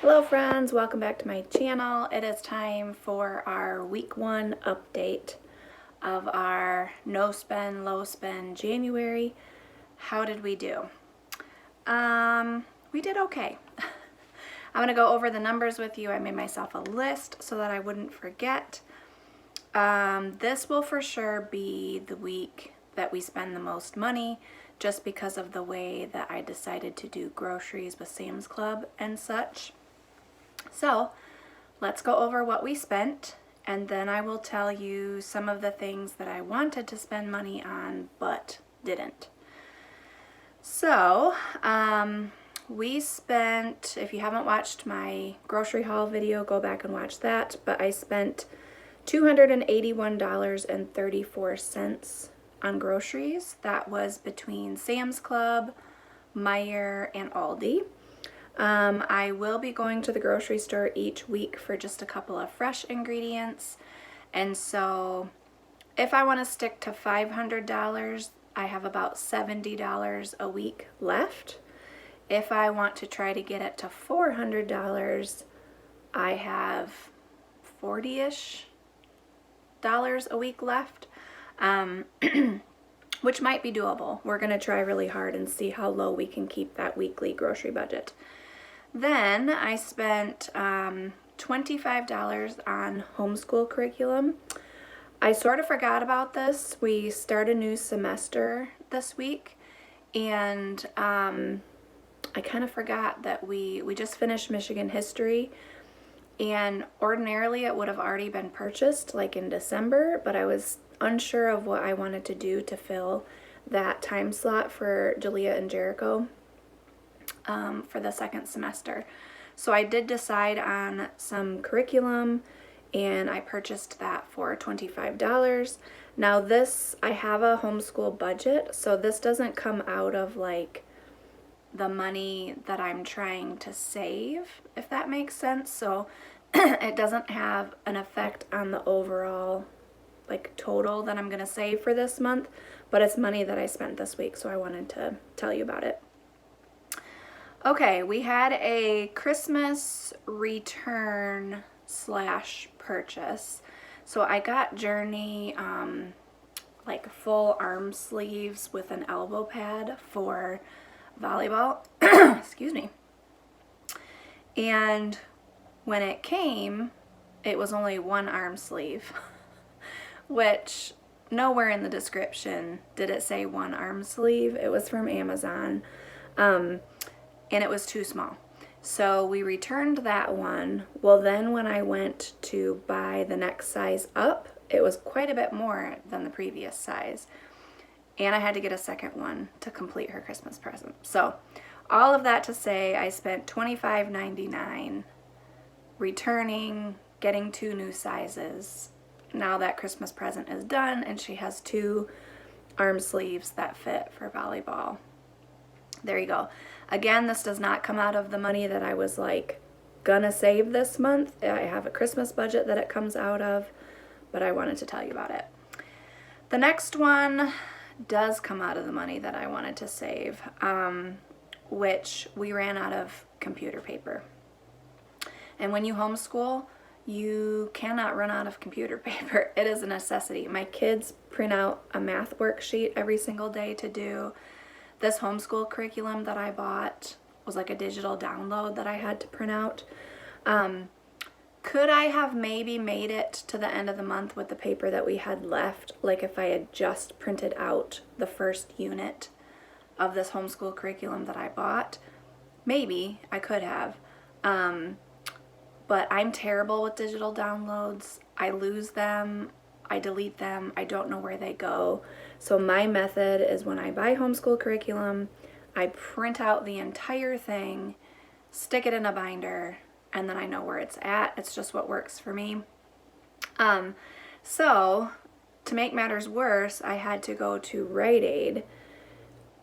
Hello friends, welcome back to my channel. It is time for our week 1 update of our no spend, low spend January. How did we do? We did okay. I'm going to go over the numbers with you. I made myself a list so that I wouldn't forget. This will for sure be the week that we spend the most money just because of the way that I decided to do groceries with Sam's Club and such. So let's go over what we spent, and then I will tell you some of the things that I wanted to spend money on but didn't. So we spent, if you haven't watched my grocery haul video, go back and watch that, but I spent $281.34 on groceries. That was between Sam's Club, Meijer, and Aldi. I will be going to the grocery store each week for just a couple of fresh ingredients, and so if I want to stick to $500, I have about $70 a week left. If I want to try to get it to $400, I have $40-ish a week left, which might be doable. We're going to try really hard and see how low we can keep that weekly grocery budget. Then I spent $25 on homeschool curriculum. I sort of forgot about this. We start a new semester this week, and I kind of forgot that we just finished Michigan history, and ordinarily it would have already been purchased like in December, but I was unsure of what I wanted to do to fill that time slot for Jalea and Jericho for the second semester. So I did decide on some curriculum, and I purchased that for $25. Now this, I have a homeschool budget, so this doesn't come out of like the money that I'm trying to save, if that makes sense. So it doesn't have an effect on the overall like total that I'm gonna save for this month, but it's money that I spent this week, so I wanted to tell you about it. Okay, we had a Christmas return / purchase. So I got Journey like full arm sleeves with an elbow pad for volleyball. Excuse me. And when it came, it was only one arm sleeve, which nowhere in the description did it say one arm sleeve. It was from Amazon. And it was too small. So we returned that one. Well, then when I went to buy the next size up, it was quite a bit more than the previous size. And I had to get a second one to complete her Christmas present. So all of that to say, I spent $25.99 returning, getting 2 new sizes. Now that Christmas present is done, and she has 2 arm sleeves that fit for volleyball. There you go. Again, this does not come out of the money that I was like gonna save this month. I have a Christmas budget that it comes out of, but I wanted to tell you about it. The next one does come out of the money that I wanted to save, which we ran out of computer paper. And when you homeschool, you cannot run out of computer paper. It is a necessity. My kids print out a math worksheet every single day to do. This homeschool curriculum that I bought was like a digital download that I had to print out. Could I have maybe made it to the end of the month with the paper that we had left, like if I had just printed out the first unit of this homeschool curriculum that I bought? Maybe I could have. But I'm terrible with digital downloads. I lose them. I delete them. I don't know where they go. So my method is when I buy homeschool curriculum, I print out the entire thing, stick it in a binder, and then I know where it's at. It's just what works for me. So to make matters worse, I had to go to Rite Aid,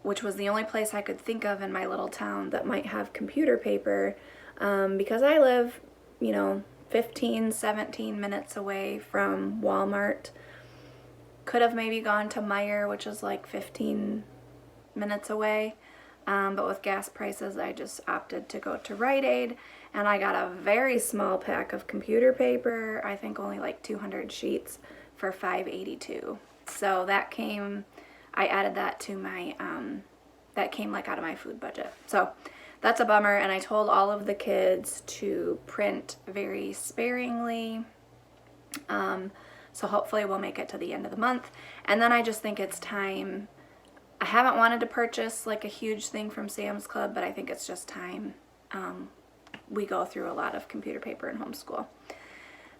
which was the only place I could think of in my little town that might have computer paper, because I live, 15, 17 minutes away from Walmart. Could have maybe gone to Meijer, which is like 15 minutes away. But with gas prices, I just opted to go to Rite Aid. and I got a very small pack of computer paper, I think only like 200 sheets for $5.82. So that came, I added that to my, that came like out of my food budget. So that's a bummer, and I told all of the kids to print very sparingly. So hopefully we'll make it to the end of the month. And then I just think it's time. I haven't wanted to purchase like a huge thing from Sam's Club, but I think it's just time. We go through a lot of computer paper in homeschool.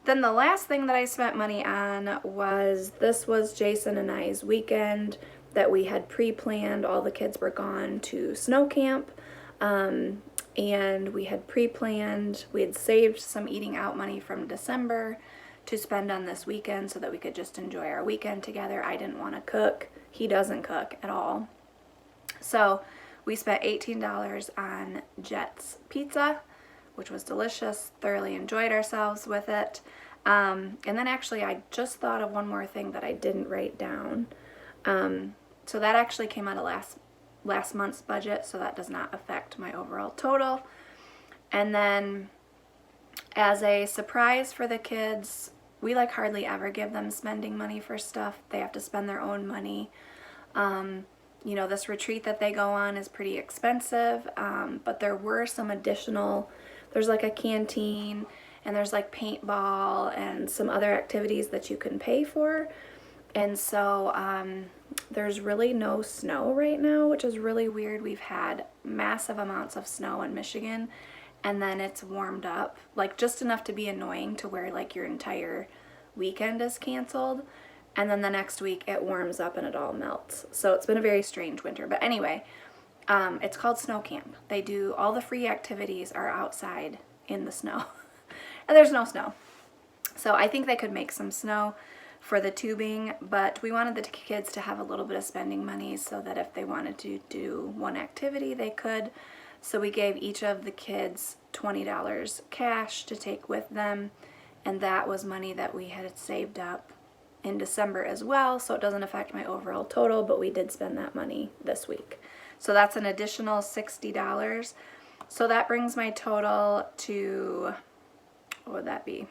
Then the last thing that I spent money on was, this was Jason and I's weekend that we had pre-planned. All the kids were gone to snow camp, and we had pre-planned, we had saved some eating out money from December to spend on this weekend so that we could just enjoy our weekend together. I didn't want to cook. He doesn't cook at all. So we spent $18 on Jet's pizza, which was delicious. Thoroughly enjoyed ourselves with it. And then actually I just thought of one more thing that I didn't write down. So that actually came out of last month's budget, so that does not affect my overall total. And then as a surprise for the kids, we like hardly ever give them spending money for stuff. They have to spend their own money. You know, this retreat that they go on is pretty expensive, but there were some additional, there's like a canteen, and there's like paintball and some other activities that you can pay for. And so there's really no snow right now, which is really weird. We've had massive amounts of snow in Michigan, and then it's warmed up, like just enough to be annoying to where like your entire weekend is canceled. And then the next week it warms up and it all melts. So it's been a very strange winter. But anyway, it's called snow camp. They do, all the free activities are outside in the snow. And there's no snow. So I think they could make some snow for the tubing, but we wanted the kids to have a little bit of spending money so that if they wanted to do one activity, they could. So we gave each of the kids $20 cash to take with them, and that was money that we had saved up in December as well, so it doesn't affect my overall total, but we did spend that money this week. So that's an additional $60. So that brings my total to, what would that be?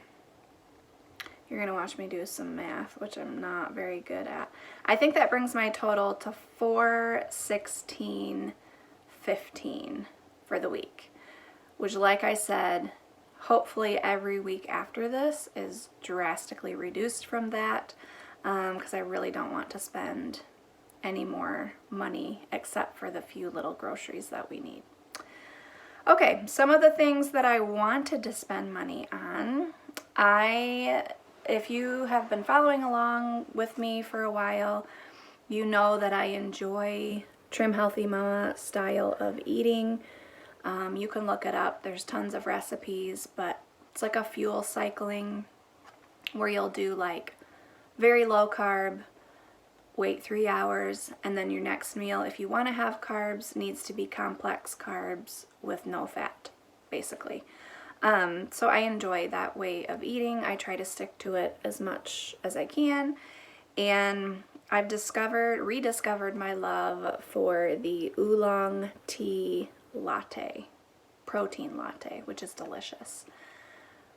You're gonna watch me do some math, which I'm not very good at. I think that brings my total to $416.15 for the week, which, like I said, hopefully every week after this is drastically reduced from that, because I really don't want to spend any more money except for the few little groceries that we need. Okay, some of the things that I wanted to spend money on, if you have been following along with me for a while, you know that I enjoy Trim Healthy Mama style of eating. You can look it up. There's tons of recipes, but it's like a fuel cycling where you'll do like very low carb, wait 3 hours, and then your next meal, if you want to have carbs, needs to be complex carbs with no fat, basically. So I enjoy that way of eating. I try to stick to it as much as I can, and I've rediscovered my love for the oolong tea latte, protein latte, which is delicious.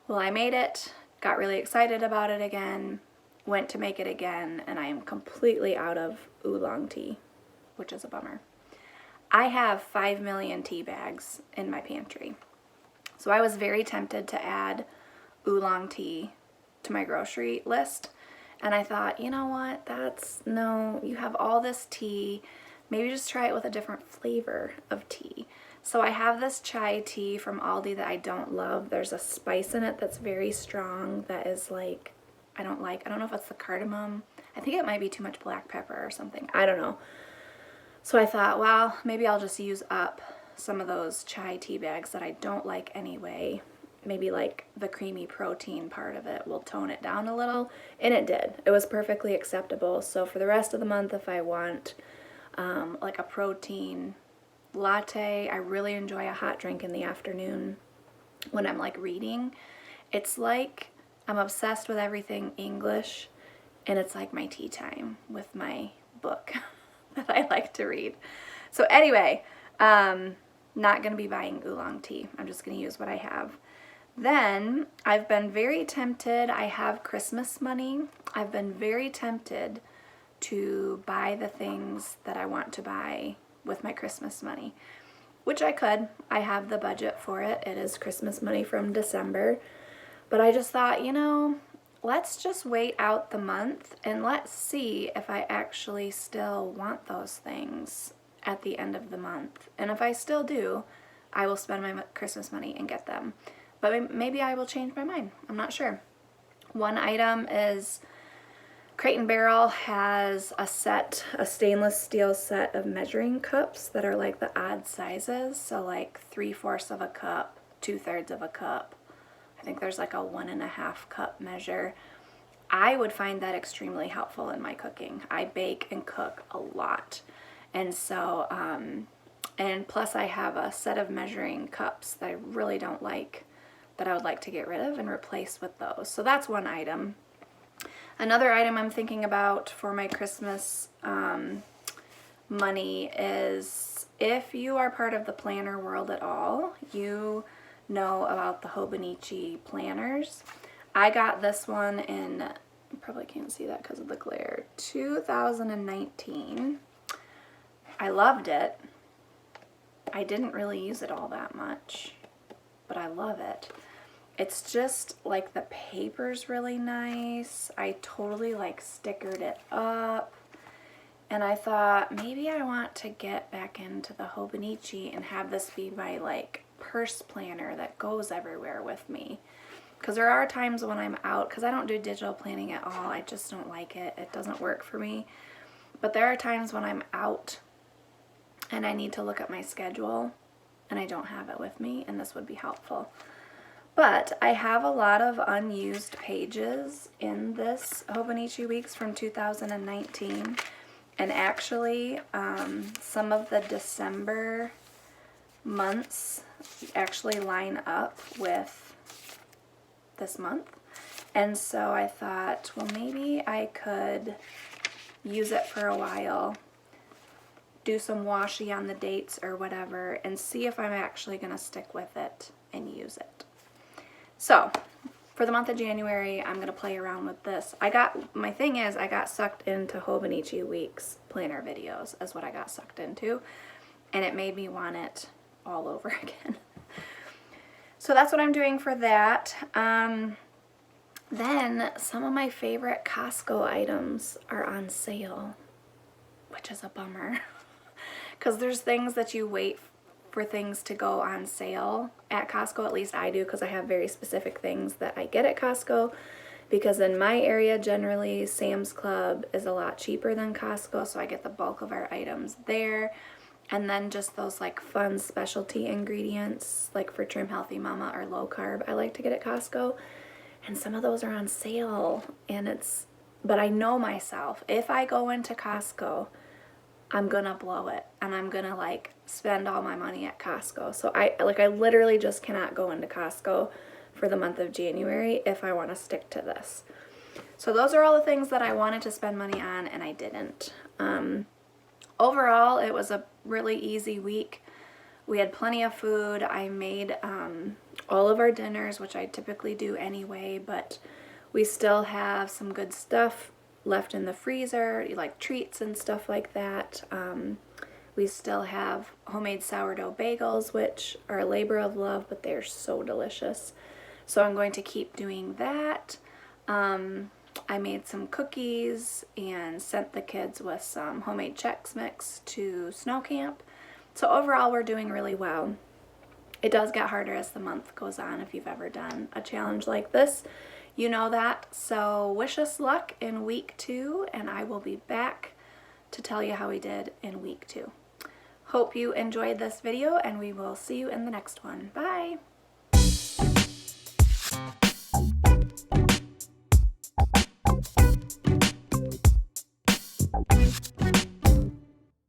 Well, I made it, got really excited about it again, went to make it again, and I am completely out of oolong tea, which is a bummer. I have 5 million tea bags in my pantry. So I was very tempted to add oolong tea to my grocery list. And I thought, you know what, no, you have all this tea, maybe just try it with a different flavor of tea. So I have this chai tea from Aldi that I don't love. There's a spice in it that's very strong that is like, I don't know if it's the cardamom. I think it might be too much black pepper or something. I don't know. So I thought, well, maybe I'll just use up some of those chai tea bags that I don't like anyway. Maybe like the creamy protein part of it will tone it down a little, and it did. It was perfectly acceptable. So for the rest of the month, if I want like a protein latte, I really enjoy a hot drink in the afternoon when I'm like reading. It's like I'm obsessed with everything English, and it's like my tea time with my book that I like to read. So anyway, Not going to be buying oolong tea. I'm just going to use what I have. Then I've been very tempted. I have Christmas money. I've been very tempted to buy the things that I want to buy with my Christmas money, which I could. I have the budget for it. It is Christmas money from December. But I just thought, you know, let's just wait out the month and let's see if I actually still want those things at the end of the month. And if I still do, I will spend my Christmas money and get them. But maybe I will change my mind. I'm not sure. One item is Crate & Barrel has a stainless steel set of measuring cups that are like the odd sizes. So like 3/4 of a cup, 2/3 of a cup. I think there's like a 1.5 cup measure. I would find that extremely helpful in my cooking. I bake and cook a lot. And so, and plus I have a set of measuring cups that I really don't like, that I would like to get rid of and replace with those. So that's one item. Another item I'm thinking about for my Christmas money is, if you are part of the planner world at all, you know about the Hobonichi planners. I got this one in, you probably can't see that because of the glare, 2019. I loved it. I didn't really use it all that much, but I love it. It's just like the paper's really nice. I totally like stickered it up. And I thought maybe I want to get back into the Hobonichi and have this be my like purse planner that goes everywhere with me. Because there are times when I'm out, because I don't do digital planning at all. I just don't like it. It doesn't work for me. But there are times when I'm out and I need to look at my schedule and I don't have it with me, and this would be helpful. But I have a lot of unused pages in this Hobonichi Weeks from 2019. And actually, some of the December months actually line up with this month. And so I thought, well, maybe I could use it for a while, do some washi on the dates or whatever, and see if I'm actually going to stick with it and use it. So, for the month of January, I'm going to play around with this. My thing is, I got sucked into Hobonichi Weeks planner videos, is what I got sucked into, and it made me want it all over again. So that's what I'm doing for that. Then, some of my favorite Costco items are on sale, which is a bummer. Because there's things that you wait for things to go on sale at Costco. At least I do, because I have very specific things that I get at Costco. Because in my area, generally, Sam's Club is a lot cheaper than Costco, so I get the bulk of our items there. And then just those like fun specialty ingredients, like for Trim Healthy Mama or low carb, I like to get at Costco. And some of those are on sale. But I know myself, if I go into Costco, I'm gonna blow it, and I'm gonna like spend all my money at Costco. So I literally just cannot go into Costco for the month of January if I want to stick to this. So those are all the things that I wanted to spend money on, and I didn't. Overall, it was a really easy week. We had plenty of food. I made all of our dinners, which I typically do anyway, but we still have some good stuff left in the freezer, like treats and stuff like that. We still have homemade sourdough bagels, which are a labor of love, but they're so delicious. So I'm going to keep doing that. I made some cookies and sent the kids with some homemade Chex Mix to snow camp. So overall, we're doing really well. It does get harder as the month goes on. If you've ever done a challenge like this, you know that. So wish us luck in week 2, and I will be back to tell you how we did in week 2. Hope you enjoyed this video, and we will see you in the next one. Bye!